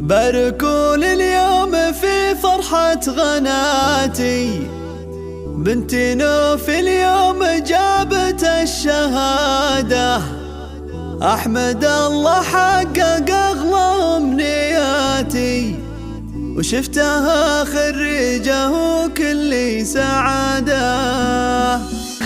باركوا اليوم في فرحة غناتي، بنتي نوف اليوم جابت الشهادة، أحمد الله حقق أغلى أمنياتي، وشفتها خريجة وكل سعادة.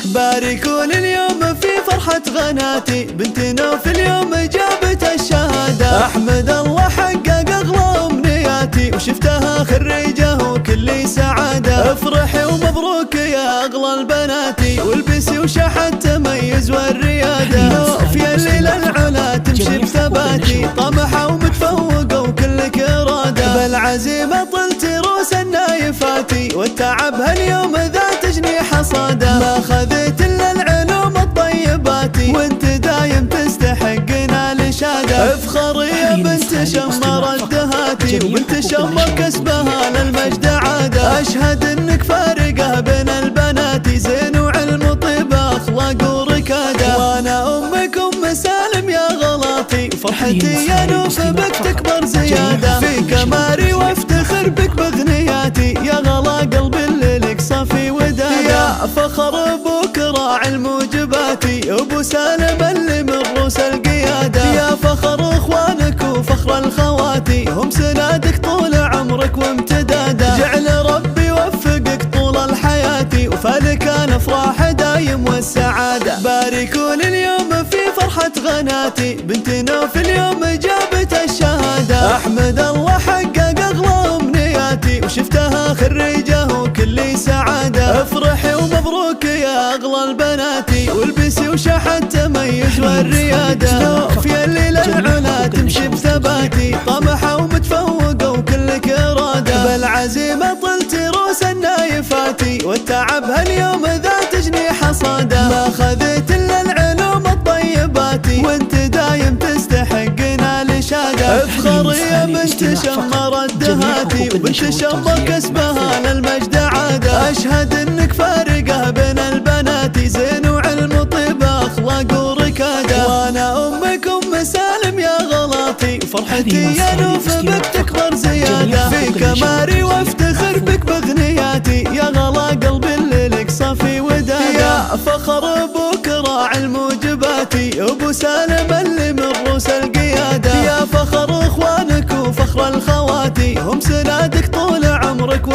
باركوا اليوم في فرحة غناتي، بنتي نوف اليوم جابت الشهادة، أحمد الله حقق أغلى أمنياتي، وشفتها خريجة وكل سعادة. افرحي ومبروك يا أغلى البناتي، والبسي وشحت تميز والريادة. نوف يا الليل العلا تمشي بثباتي، طمحة ومتفوقة وكلك إرادة، بالعزيمة طلت روس النايفاتي، والتعب هاليوم ذات جنيح صادة. ما خذيت إلا العلوم الطيباتي، وانت دايم تستحقنا الإشادة. افخري يا بنت شمر الدهاتي، وبنت شمر كسبها للمجد عادة. أشهد إنك فارقة بين البنات، زين وعلم وطيبة أخلاق وركادة. وأنا أمك أم سالم يا غلاطي، فرحتي يا نوف بك تكبر زيادة. فيك أماري وافتخر بك بغنياتي، يا غلا قلبي اللي لك صافي ودادة. يا فخر أبوك راعي الموجباتي، أبو سالم اللي من روس القيادة. يا فخر إخوانك وفخر الخواتي، هم سنادك طول عمرك وامتداده. جعل ربي يوفقك طول الحياة، وفالك الأفراح دايم والسعادة. باركوا اليوم في فرحة غناتي، بنتي نوف اليوم جابت الشهادة، أحمد الله حقق أغلى أمنياتي، وشفتها خريجة وكل سعادة. افرحي ومبروك يا أغلى البناتي، والبسي وشحت تميز والريادة. نوف يا الليل العلا تمشي بثباتي، طمحة ومتفوقة وكلك إرادة، بالعزيمة طلت روس النايفاتي، والتعب هاليوم ذات جنيح صادة. ما خذيت إلا العلوم الطيباتي، وانت دايم تستحقنا الإشادة. افخري يا بنت شمر الدهاتي، وبنت شمر كسبها للمجد عادة. أشهد إنك فارقة بين البنات، زين وعلم وطيبة أخلاق وركادة. وأنا أمك أم سالم يا غلاطي، فرحتي يا نوف بك تكبر زيادة. فيك أماري وافتخر بك بغنياتي، يا غلا قلبي اللي لك صافي ودادة. يا فخر أبوك راعي الموجباتي، أبو سالم اللي من روس القيادة. يا فخر إخوانك وفخر الخواتي، هم سنادك طول عمرك